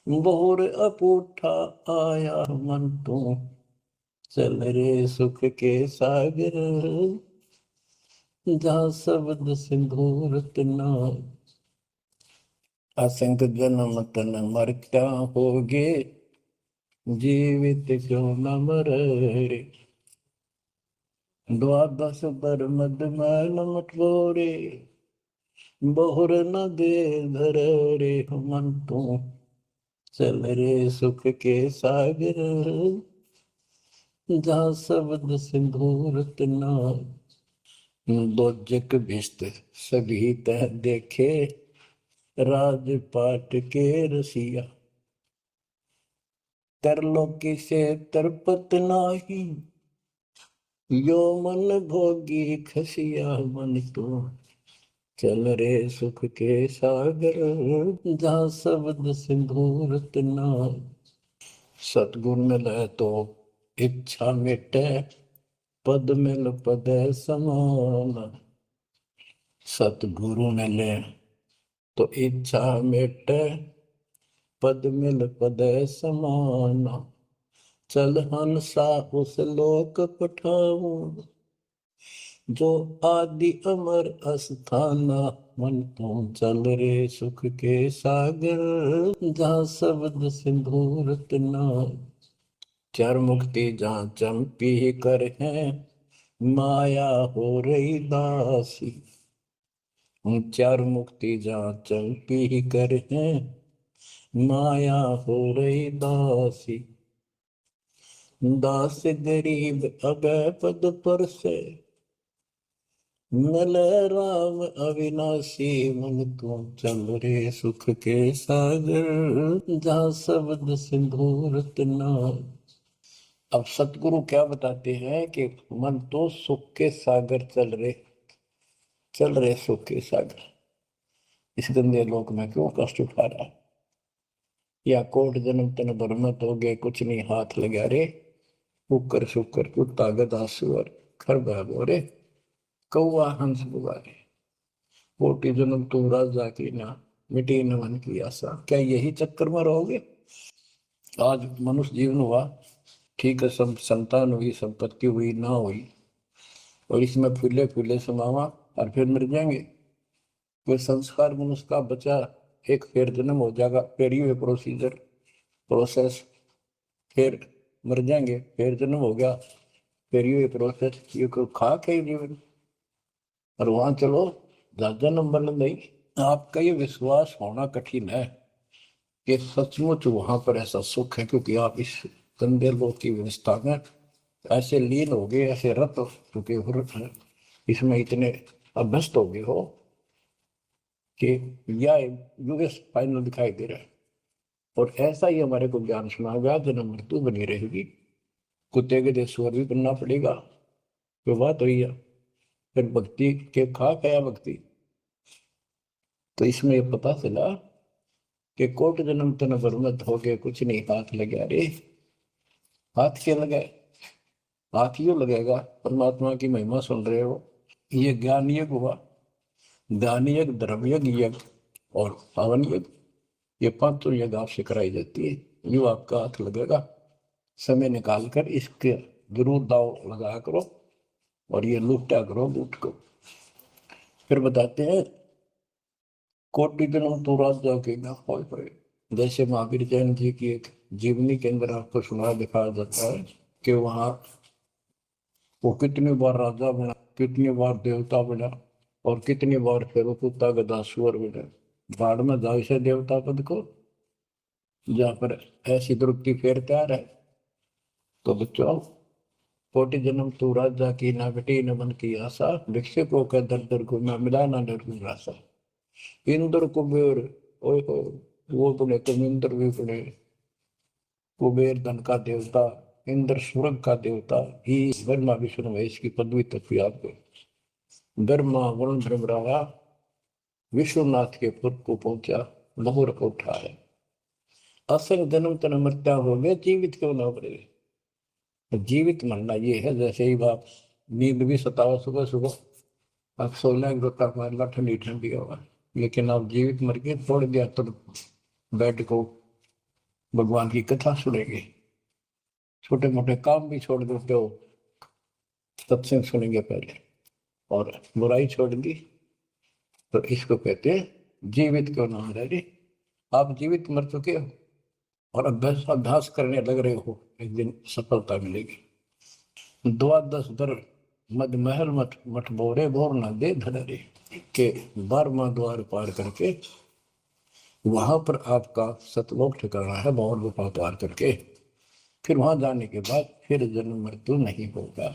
बोर अपूठा आया। मन तू चल रे सुख के सागर जा, शब्द सिंधु रत्नागर। असंख जन्म तन मर क्या होगे, जीवित क्यों न मरे रे। द्वादश बर मद मैल मठोरे, बहुर न दे धर रे। मन तू चल रे सुख के सागर जा, शब्द सिंधु रत्नागर। दोजक भिस्त सभी तह देखे, राजपाट के रसिया। तरलोकी से तरपत नाही, यो मन भोगी खसिया। मन तो चल रे सुख के सागर जा, शब्द सिंधु रत्नागर। सतगुण मिले तो इच्छा मिटे, पद मिल पद समान। सतगुरु मिले तो इच्छा मिटे, पद मिल पद समान। चल हंसा उस लोक पठाऊं, जो आदि अमर अस्थाना। मन तू चल रे सुख के सागर जा, शब्द सिंधु रत्नागर। चार मुक्ति जहाँ चंपी कर है, माया हो रही दासी। चार मुक्ति जहाँ चंपी कर है, माया हो रही दासी। दास गरीब अगय पद पर से, मिल राम अविनाशी। मन तू चल रे सुख के सागर जा, शब्द सिंधु रत्नागर। अब सतगुरु क्या बताते हैं कि मन तो सुख के सागर चल रहे सुख के सागर। इस गंदे लोक में क्यों कष्ट उठा रहा है, या कोट जन्म तन बरमत हो गए, कुछ नहीं हाथ लगा रे। कुकर शुकर कुत्ता गधा सुअर खर बोरे, कौआ हंस बुगारे। कोटि जन्म तुम राजा की ना, मिटी न मन की आशा। क्या यही चक्कर में रहोगे? आज मनुष्य जीवन हुआ, ठीक है, सब संतान हुई, संपत्ति हुई ना हुई, और इसमें फूले फूले समावा और फिर मर जाएंगे। कोई संस्कार मनुष्य का बचा, एक फिर जन्म हो जाएगा, फिर ये प्रोसेस, फिर मर जाएंगे, फिर जन्म हो गया, फिर ये प्रोसेस। ये कोई खाक है जीवन? और वहां चलो जन्म बन नहीं। आपका ये विश्वास होना कठिन है कि सचमुच वहां पर ऐसा सुख है, क्योंकि आप इस गंदे लोक की व्यवस्था में ऐसे लीन हो गए, ऐसे रत चुके हो, इसमें इतने अभ्यस्त हो गए हो कि यह यूएस फाइनल दिखाई दे रहा है। और ऐसा ही हमारे को ज्ञान सुना गया, जन्म मृत्यु बनी रहेगी, कुत्ते के देशवर भी बनना पड़ेगा। तो बात हुई है, फिर भक्ति के खाक है भक्ति। तो इसमें ये पता चला कि कोट जन्म तन बरमत हो गए, कुछ नहीं हाथ लगा रे। हाथ क्या लगाए? हाथ यूं लगेगा, परमात्मा की महिमा सुन रहे हो, ये ज्ञान यज्ञ हुआ। दान यज्ञ, धर्म यज्ञ और हवन यज्ञ, ये पांचों यज्ञ आपसे कराई जाती है। यूं आपका हाथ लगेगा, समय निकाल कर इसके जरूर दाव लगाया करो और ये लूटा करो लूट को। फिर बताते हैं कोटि जन्म तो राजा के ना होए। जैसे महावीर जैन जी की एक जीवनी के अंदर आपको सुना दिखाया जाता है कि वहां वो कितनी बार राजा बना, कितनी बार देवता बना और कितनी बार फिर वो कुत्ता गधा सुअर बना। भाड़ में जाओ से देवता पद को, जहाँ पर ऐसी द्रुपति फिर तैयार है। तो बच्चों, कोटि जन्म तू राजा की ना बेटी न मन की आशा, विकसित होकर दर दर घूमा मिला ना निर्गुण राशा। इंद्र कुबेर, ओए हो, वो बने तुम इंद्र भी बने। कुबेर धन का देवता, इंद्र स्वर्ग का देवता ही ब्रह्मा विष्णु महेश की पदवी तक भी आपको ब्रह्मा वरुण भ्रमरावा विश्वनाथ के पुर को पहुंचा, बहुर को उठाया। असंग जन्म तन मृत्या हो गए, जीवित क्यों ना बने। जीवित मरना ये है, जैसे ही बाप नींद भी सतावा सुबह सुबह आप सो लेंगे तो तक मारना ठंडी ठंडी होगा, लेकिन आप जीवित मर के छोड़ दिया तो बैठ को भगवान की कथा सुनेंगे, छोटे मोटे काम भी छोड़ देते हो, सत्संग सुनेंगे पहले, और बुराई छोड़ दी। तो इसको कहते हैं जीवित क्यों ना रहे। आप जीवित मर चुके हो और अभ्यास अभ्यास करने लग रहे हो, एक दिन सफलता मिलेगी। द्वादश दर मद महल मठ मठ बोरे बोर न दे धरे के 12वां द्वार पार करके वहां पर आपका सतलोक ठिकाना है, भौर गुफा पार करके फिर वहां जाने के बाद फिर जन्म मृत्यु नहीं होगा।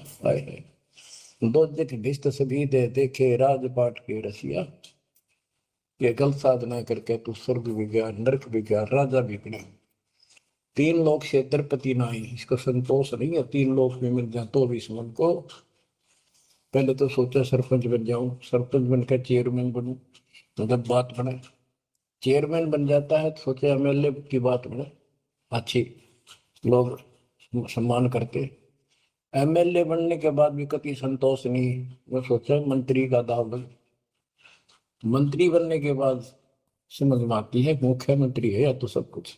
दो जित भिष्ट सभी दे देखे राजपाट के रसिया, ये गलत साधना करके तू स्वर्ग भी गया, नरक भी गया, राजा भी बना। 3 लोक से द्रपति नाही, इसको संतोष नहीं है 3 लोक में मिल जाए तो भी इस मन को। पहले तो सोचा सरपंच बन जाऊं, सरपंच बनकर चेयरमैन बनूं, तो जब बात बने चेयरमैन बन जाता है तो सोचा एमएलए की बात बने, अच्छी लोग सम्मान करते। एमएलए बनने के बाद भी कभी संतोष नहीं, मैं सोचा मंत्री का दाव बन। मंत्री बनने के बाद समझ में आती है मुख्यमंत्री है या तो सब कुछ,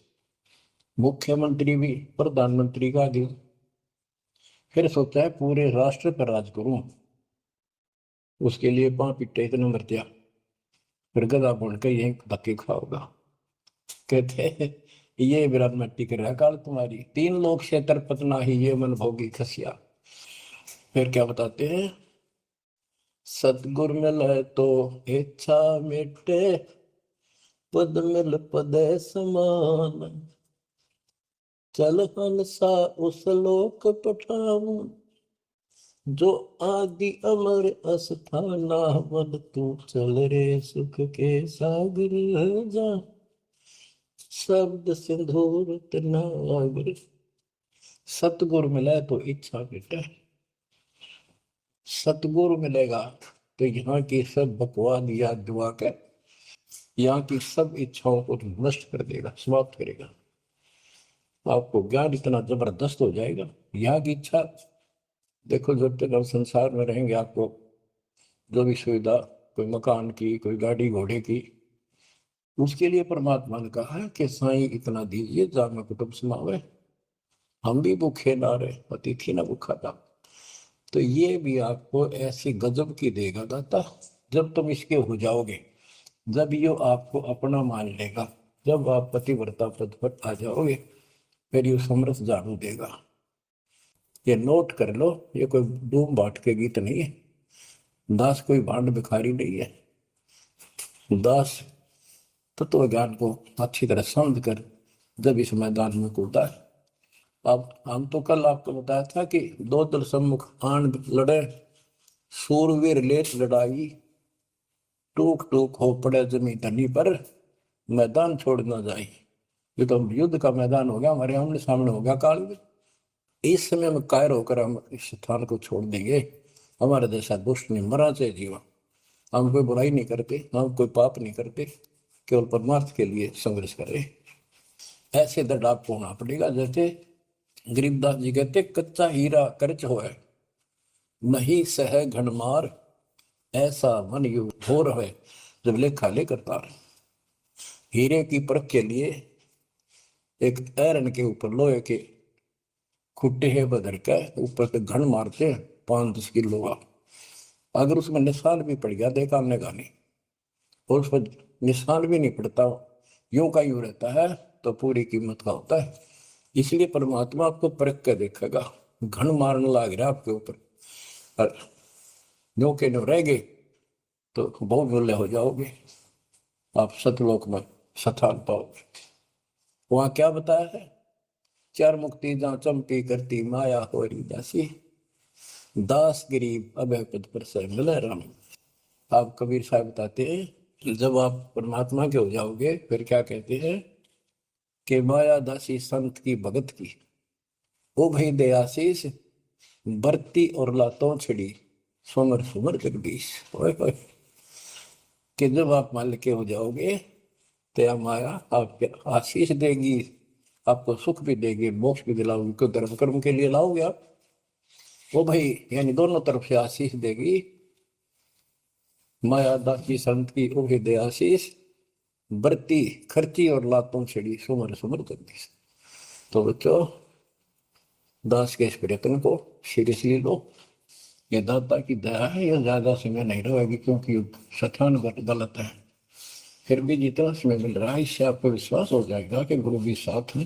मुख्यमंत्री भी प्रधानमंत्री का आगे। फिर सोचा है पूरे राष्ट्र पर राज करूं, उसके लिए पांव पिट्टे इतने मरतिया, फिर गधा बन के यही धक्के खाओगा। कहते हैं ये विराट मट्टी कर रहा काल तुम्हारी, 3 लोग क्षेत्र पतना ही ये मन भोगी खसिया। फिर क्या बताते हैं, सतगुर मिले तो इच्छा मिटे, पद मिल पद समान, चल हंसा उस लोक पठाऊं, जो आदि अमर अस्थाना, मन तू चल रे सुख के सागर जा, शब्द सिंदूर तनागर। सतगुरु मिले तो इच्छा मिटे, सतगुरु मिलेगा तो यहाँ की सब बकवाद याद दुआ कर, यहाँ की सब इच्छाओं को नष्ट कर देगा, समाप्त करेगा। आपको ज्ञान इतना जबरदस्त हो जाएगा। यहाँ की इच्छा देखो, जब तक हम संसार में रहेंगे आपको जो भी सुविधा, कोई मकान की, कोई गाड़ी घोड़े की, उसके लिए परमात्मा ने कहा है कि साईं इतना दीजिए जामे कुटुंब समावे, हम भी भूखे ना रहे, अतिथि ना भूखा था। तो ये भी आपको ऐसी गजब की देगा दाता, जब तुम इसके हो जाओगे, जब ये आपको अपना मान लेगा, जब आप पतिव्रता पद पर आ जाओगे, फिर ये समरस झाड़ू देगा। ये नोट कर लो, ये कोई डूम बाट के गीत नहीं है, दास कोई भांड भिखारी नहीं है। दास तत्व ज्ञान को अच्छी तरह समझ कर जब इस मैदान में कूदा है। अब हम तो कल आपको बताया था कि 2 दल सम्मुख आन लड़े, सूरवीर लेत लड़ाई, टूक टूक हो पड़े जमी धनी पर, मैदान छोड़ ना जाए। ये तो युद्ध का मैदान हो गया, हमारे आमने सामने हो गया काल में। इस समय में कायर होकर हम इस स्थान को छोड़ देंगे, हमारे जैसा दुष्ट नहीं मरा चाहे जीवा। हम कोई बुराई नहीं करते, हम कोई पाप नहीं करते, केवल परमार्थ के लिए संघर्ष करें। ऐसे दृढ़ आपको होना पड़ेगा। जैसे गरीबदास जी कहते, कच्चा हीरा कर्च होए, नहीं सह घनमार, ऐसा मन यु हो रहे जब लेखा लेकर तार। हीरे की परख के लिए एक ऐरन के ऊपर लोहे के खुट्टे है बदर के ऊपर से घन मारते 5-10 किलो का, अगर उसमें निशान भी पड़ गया देखा हमने कहा नहीं, और उस पर निशान भी नहीं पड़ता, यूं का यूं रहता है, तो पूरी कीमत का होता है। इसलिए परमात्मा आपको परख के देखेगा, घन मारने लग रहा है आपके ऊपर, और नो के नो रह गए तो बहुत मूल्य हो जाओगे, आप सतलोक में स्थान पाओगे। वहां क्या बताया है, चार मुक्ति जहाँ चंपी करती माया हो दासी, दास गरीब अभय पद पर से मिले राम। आप कबीर साहब बताते हैं कि जब आप परमात्मा के हो जाओगे फिर क्या कहते हैं कि माया दासी संत की भगत की, ओ भाई दयाशीष बरती और लातों छिड़ी, सुमर सुमर जगदीश। कि जब आप मान के हो जाओगे तो माया आपके आशीष देगी, आपको सुख भी देगी, मोक्ष भी दिलाओगी, क्यों धर्म कर्म के लिए लाओगे आप, वो भाई यानी दोनों तरफ से आशीष देगी। माया दासी संत की ओ हृदय आशीष बरती खर्ची और लातों छिड़ी, सुमर सुमर जगदीश। तो बच्चों दास के इस प्रयत्न को सीरियसली लो, ये दाता की दया है, ये ज्यादा समय नहीं रहेगी क्योंकि स्थान गलत है, फिर भी जितना समय मिल रहा है इससे आपको विश्वास हो जाएगा कि गुरु भी साथ है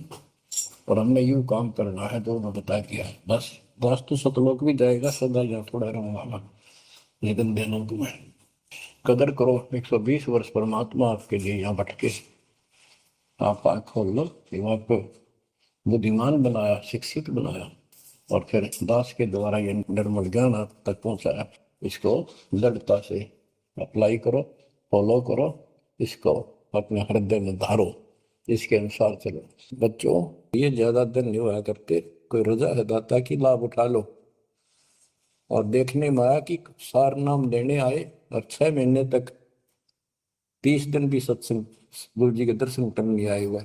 और हमने यूं काम करना है जो उन्होंने बता दिया है। बस दास तो सतलोक भी जाएगा, सदा जा थोड़ा रहूंगा लेकिन दिनों में कदर करो। 120 वर्ष परमात्मा आपके लिए यहाँ भटके, आप आँख खोल लो कि आपको बुद्धिमान बनाया, शिक्षित बनाया, और फिर दास के द्वारा ये निर्मल ज्ञान आप तक पहुंचाया। इसको दृढ़ता से अप्लाई करो, फॉलो करो, इसको अपने हृदय में धारो, इसके अनुसार चलो। बच्चों ये ज्यादा दिन नहीं हुआ करते, कोई रजा है दाता की लाभ उठा लो। और देखने में आया कि सार नाम लेने आए और 6 महीने तक 30 दिन भी सत्संग गुरु जी के दर्शन करने नहीं आए हुए,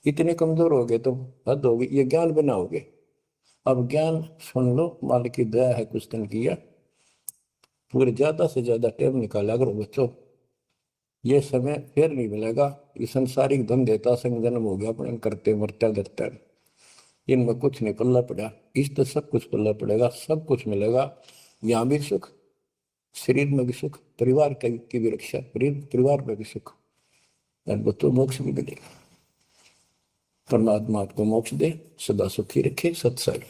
इतने कमजोर हो गए तो हद होगी, ये ज्ञान बनाओगे। अब ज्ञान सुन लो, मालिक की दया है कुछ दिन किया, पूरे ज्यादा से ज्यादा टाइम निकाला करो बच्चों, ये समय फिर नहीं मिलेगा। ये संसारिक धन देता संग जन्म हो गया अपने करते मरते डरते, इनमें कुछ नहीं पल्ला पड़ा, इस तो सब कुछ पल्ला पड़ेगा, सब कुछ मिलेगा, यहाँ भी सुख, शरीर में भी सुख, परिवार की भी रक्षा, परिवार में भी सुख, और बच्चों मोक्ष भी मिलेगा। परमात्मा आपको मोक्ष दे, सदा सुखी रखे। सत्संग।